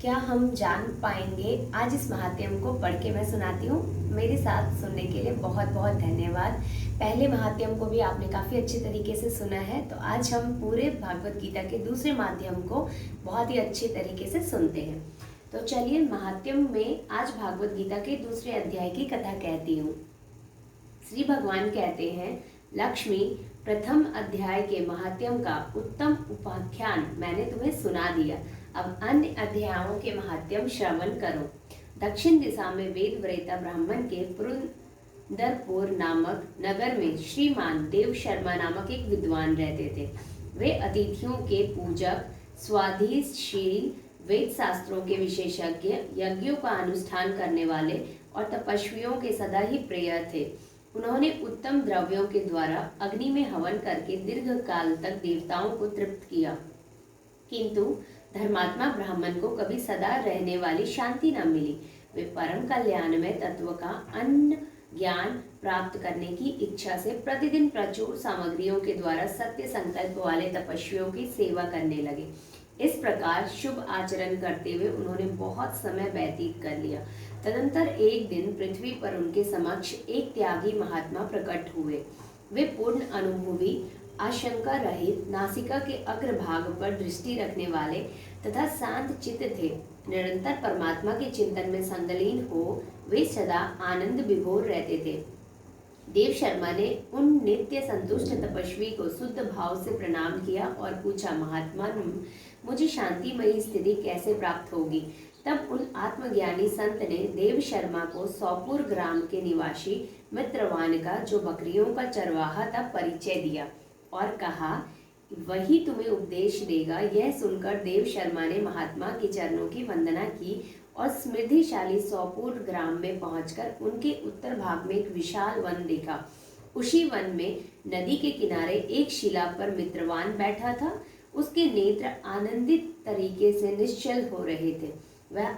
क्या हम जान पाएंगे? आज इस महात्म्य को पढ़ के मैं सुनाती हूँ। मेरे साथ सुनने के लिए बहुत बहुत धन्यवाद। पहले महात्म्य को भी आपने काफ़ी अच्छे तरीके से सुना है, तो आज हम पूरे भागवत गीता के दूसरे माध्यम को बहुत ही अच्छे तरीके से सुनते हैं। तो चलिए, महात्म्य में आज भागवत गीता के दूसरे अध्याय की कथा कहती हूँ। श्री भगवान कहते हैं, लक्ष्मी, प्रथम अध्याय के महात्म्य का उत्तम उपाख्यान मैंने तुम्हें सुना दिया। अब अन्य अध्यायों के महात्म्य श्रवण करो। दक्षिण दिशा में वेद व्रेता ब्राह्मण के पुरंदरपुर नामक नगर में श्रीमान देव शर्मा नामक एक विद्वान रहते थे। वे अतिथियों के पूजक, स्वाधीनशील, वेद शास्त्रों के विशेषज्ञ, यज्ञों का अनुष्ठान करने वाले और तपस्वियों के सदा ही प्रिय थे। उन्होंने उत्तम द्रव्यों के द्वारा अग्नि में हवन करके दीर्घ काल तक देवताओं को तृप्त किया, किंतु धर्मात्मा ब्राह्मण को कभी सदा रहने वाली शांति न मिली। वे परम कल्याणमय तत्व का अन्न ज्ञान प्राप्त करने की इच्छा से प्रतिदिन प्रचुर सामग्रियों के द्वारा सत्य संकल्प वाले तपस्वियों की सेवा करने लगे। इस प्रकार शुभ आचरण करते हुए उन्होंने बहुत समय व्यतीत कर लिया। तदंतर एक दिन पृथ्वी पर उनके समक्ष एक त्यागी महात्मा प्रकट हुए। वे पूर्ण अनुभवी, आशंका रहित, नासिका के अग्रभाग पर दृष्टि रखने वाले तथा शांत चित्त थे। निरंतर परमात्मा के चिंतन में संलग्न हो वे सदा आनंद विभोर रहते थे। देव शर्मा ने उन नित्य संतुष्ट तपस्वी को शुद्ध भाव से प्रणाम किया और पूछा, महात्मा, मुझे शांतिमयी स्थिति कैसे प्राप्त होगी? तब उन आत्मज्ञानी संत ने देव शर्मा को सौपुर ग्राम के निवासी मित्रवान का, जो बकरियों का चरवाहा था, परिचय दिया और कहा, वही तुम्हें उपदेश देगा। यह सुनकर देव शर्मा ने महात्मा के चरणों की वंदना की और समृद्धिशाली सौपुर ग्राम में पहुंचकर उनके उत्तर भाग में एक विशाल वन देखा। उसी वन में नदी के किनारे एक शिला पर मित्रवान बैठा था। उसके नेत्र आनंदित तरीके से निश्चल हो रहे थे। वह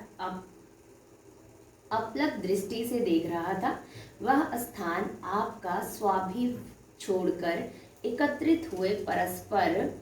अपलक दृष्टि से देख रहा था। वह स्थान आपका स्वाभिमान छोड़कर एकत्रित हुए परस्पर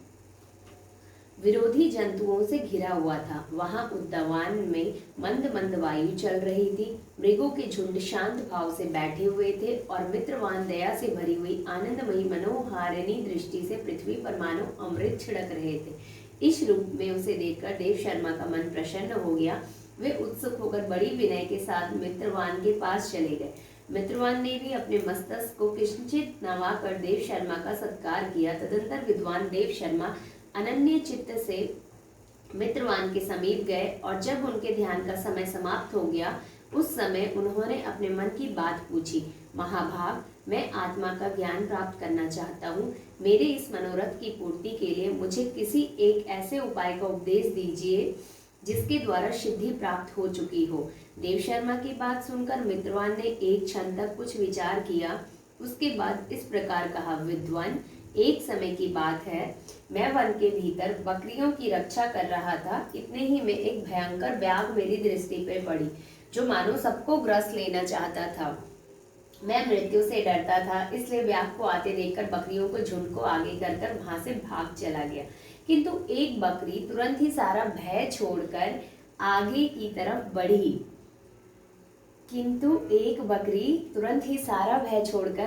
विरोधी जंतुओं से घिरा हुआ था। वहां उद्यान में मंद मंद वायु चल रही थी। मृगों के झुंड शांत भाव से बैठे हुए थे और मित्रवान दया से भरी हुई आनंदमयी मनोहारिणी दृष्टि से पृथ्वी पर मानो अमृत छिड़क रहे थे। इस रूप में उसे देखकर देव शर्मा का मन प्रसन्न हो गया। वे उत्सुक होकर बड़ी विनय के साथ मित्रवान के पास चले गए। मित्रवान ने भी अपने मस्तक को किंचित नवाकर देव शर्मा का सत्कार किया। तदंतर विद्वान देव शर्मा अनन्य चित्त से मित्रवान के समीप गए और जब उनके ध्यान का समय समाप्त हो गया, उस समय उन्होंने अपने मन की बात पूछी। महाभाग, मैं आत्मा का ज्ञान प्राप्त करना चाहता हूँ। मेरे इस मनोरथ की पूर्ति के लिए मुझे किसी एक ऐसे उपाय का उपदेश दीजिए जिसके द्वारा सिद्धि प्राप्त हो चुकी हो। देव शर्मा की बात सुनकर मित्रवान ने एक क्षण तक कुछ विचार किया। उसके बाद इस प्रकार कहा, विद्वान, एक समय की बात है, मैं वन के भीतर बकरियों की रक्षा कर रहा था। इतने ही में एक भयंकर व्याघ्र मेरी दृष्टि पर पड़ी, जो मानो सबको ग्रस लेना चाहता था। मैं मृत्यु से डरता था, इसलिए व्याघ्र को आते देखकर बकरियों को झुंड को आगे कर वहां से भाग चला गया। किंतु एक बकरी तुरंत ही सारा भय छोड़कर आगे की तरफ बढ़ी।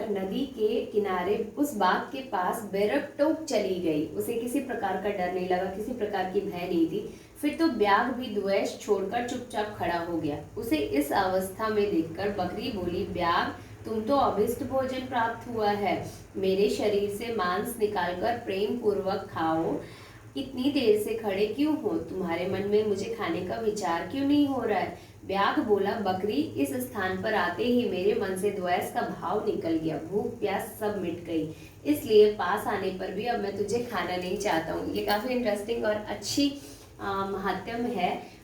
नदी के किनारे उस बाग के पास बेरक टोक चली गई। उसे किसी प्रकार का डर नहीं लगा, किसी प्रकार की भय नहीं थी। फिर तो व्याघ्र भी द्वेष छोड़कर चुपचाप खड़ा हो गया। उसे इस अवस्था में देखकर बकरी बोली, व्याघ्र, तुम तो अभिष्ट भोजन प्राप्त हुआ है। मेरे शरीर से मांस निकालकर प्रेम पूर्वक खाओ। इतनी देर से खड़े क्यों हो? तुम्हारे मन में मुझे खाने का विचार क्यों नहीं हो रहा है? व्याघ्र बोला, बकरी, इस स्थान पर आते ही मेरे मन से द्वेष का भाव निकल गया। भूख प्यास सब मिट गई, इसलिए पास आने पर भी अब मैं तुझे खाना नहीं चाहता हूँ। ये काफी इंटरेस्टिंग और अच्छी महात्म्य है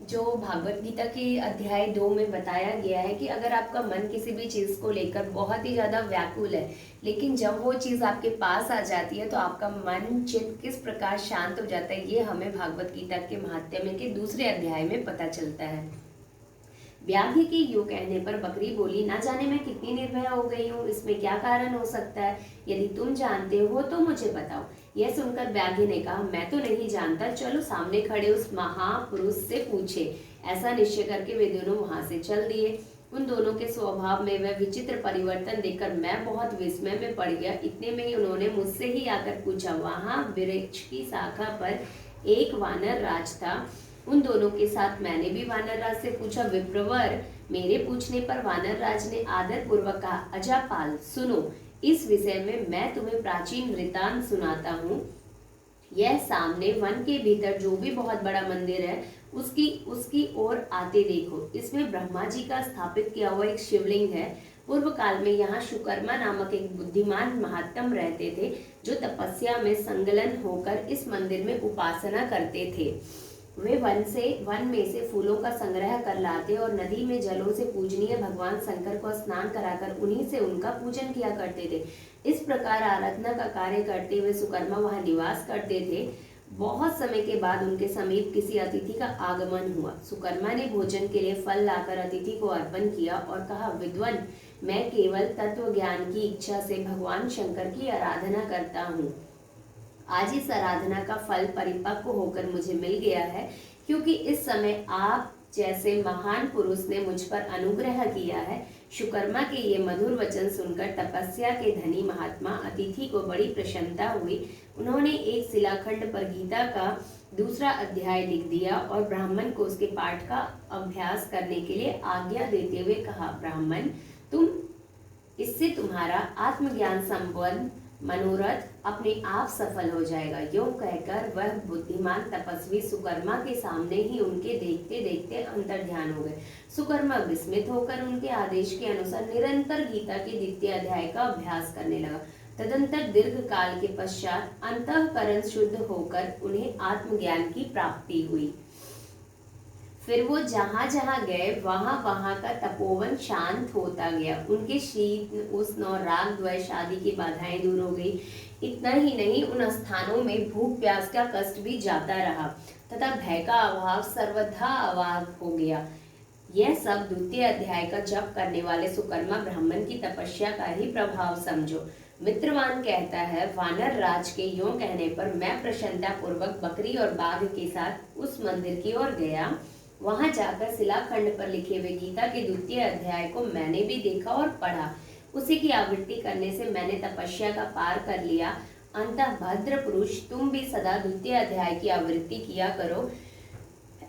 जो भागवत गीता के अध्याय 2 में बताया गया है कि अगर आपका मन किसी भी चीज़ को लेकर बहुत ही ज़्यादा व्याकुल है, लेकिन जब वो चीज़ आपके पास आ जाती है तो आपका मन चित्त किस प्रकार शांत हो जाता है, ये हमें भागवत गीता के महात्म्य के दूसरे अध्याय में पता चलता है। व्याघ्र के यूं कहने पर बकरी बोली, ना जाने मैं कितनी निर्भय हो गई हूँ, इसमें क्या कारण हो सकता है? यदि तुम जानते हो तो मुझे बताओ। यह सुनकर व्याघ्र ने कहा, मैं तो नहीं जानता, चलो सामने खड़े उस महापुरुष से पूछे। ऐसा निश्चय करके वे दोनों वहां से चल दिए। उन दोनों के स्वभाव में वह विचित्र परिवर्तन देखकर मैं बहुत विस्मय में पड़ गया। इतने में ही उन्होंने मुझसे ही आकर पूछा। वहां वृक्ष की शाखा पर एक वानर राज था। उन दोनों के साथ मैंने भी वानर राज से पूछा। विप्रवर, मेरे पूछने पर वानर राज ने आदर पूर्वक कहा, अजापाल सुनो, इस विषय में मैं तुम्हें प्राचीन वृतांत सुनाता हूँ। यह सामने वन के भीतर जो भी बहुत बड़ा मंदिर है उसकी ओर आते देखो। इसमें ब्रह्मा जी का स्थापित किया हुआ एक शिवलिंग है। पूर्व काल में यहाँ शुकर्मा नामक एक बुद्धिमान महात्म रहते थे, जो तपस्या में संलग्न होकर इस मंदिर में उपासना करते थे। वे वन में से फूलों का संग्रह कर लाते और नदी में जलों से पूजनीय भगवान शंकर को स्नान कराकर उन्हीं से उनका पूजन किया करते थे। इस प्रकार आराधना का कार्य करते हुए सुकर्मा वहां निवास करते थे। बहुत समय के बाद उनके समीप किसी अतिथि का आगमन हुआ। सुकर्मा ने भोजन के लिए फल लाकर अतिथि को अर्पण किया और कहा, विद्वान, मैं केवल तत्व ज्ञान की इच्छा से भगवान शंकर की आराधना करता हूँ। आज इस आराधना का फल परिपक्व होकर मुझे मिल गया है, क्योंकि इस समय आप जैसे महान पुरुष ने मुझ पर अनुग्रह किया है। शुकर्मा के ये मधुर वचन सुनकर तपस्या के धनी महात्मा अतिथि को बड़ी प्रसन्नता हुई। उन्होंने एक शिलाखंड पर गीता का दूसरा अध्याय लिख दिया और ब्राह्मण को उसके पाठ का अभ्यास करने के लिए आज्ञा देते हुए कहा, ब्राह्मण, इससे तुम्हारा आत्मज्ञान संपन्न मनोरथ अपने आप सफल हो जाएगा। यूं कहकर वह बुद्धिमान तपस्वी सुकर्मा के सामने ही उनके देखते देखते अंतर्ध्यान हो गए। सुकर्मा विस्मित होकर उनके आदेश के अनुसार निरंतर गीता के द्वितीय अध्याय का अभ्यास करने लगा। तदंतर दीर्घ काल के पश्चात अंतःकरण शुद्ध होकर उन्हें आत्मज्ञान की प्राप्ति हुई। फिर वो जहां जहां गए वहां वहां का तपोवन शांत होता गया। उनके शीत उष्ण और राग द्वेष आदि की बाधाएं दूर हो गई। इतना ही नहीं, उन स्थानों में भूख प्यास का कष्ट भी जाता रहा तथा भय का अभाव सर्वथा अभाव हो गया। यह सब द्वितीय अध्याय का जप करने वाले सुकर्मा ब्राह्मण की तपस्या का ही प्रभाव समझो। मित्रवान कहता है, वानर राज के यूं कहने पर मैं प्रसन्नता पूर्वक बकरी और बाघ के साथ उस मंदिर की ओर गया। वहां जाकर शिलाखंड पर लिखे हुए गीता के द्वितीय अध्याय को मैंने भी देखा और पढ़ा। उसी की आवृत्ति करने से मैंने तपस्या का पार कर लिया। अंतः भद्र पुरुष, तुम भी सदा द्वितीय अध्याय की आवृत्ति किया करो।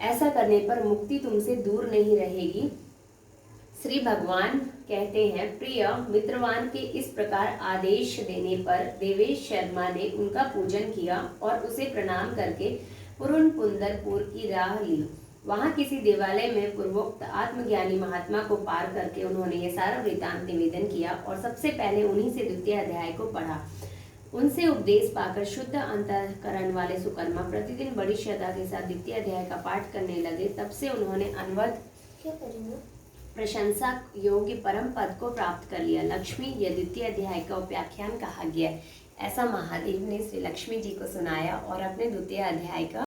ऐसा करने पर मुक्ति तुमसे दूर नहीं रहेगी। श्री भगवान कहते हैं, प्रिय मित्रवान के इस प्रकार आदेश देने पर देवेश शर्मा ने उनका पूजन किया और उसे प्रणाम करके पुरुन पुंदरपुर की राह ली। वहां किसी देवालय में पूर्वोक्त आत्मज्ञानी महात्मा को पार करके उन्होंने ये सारा वृतांत निवेदन किया और सबसे पहले उन्हीं से द्वितीय अध्याय को पढ़ा। उनसे उपदेश पाकर शुद्ध अंतःकरण वाले सुकर्मा प्रतिदिन बड़ी श्रद्धा के साथ द्वितीय अध्याय का पाठ करने लगे। तब से उन्होंने अनवरत प्रशंसा योग्य परम पद को प्राप्त कर लिया। लक्ष्मी, यह द्वितीय अध्याय का उपाख्यान कहा गया है। ऐसा महादेव ने श्री लक्ष्मी जी को सुनाया और अपने द्वितीय अध्याय का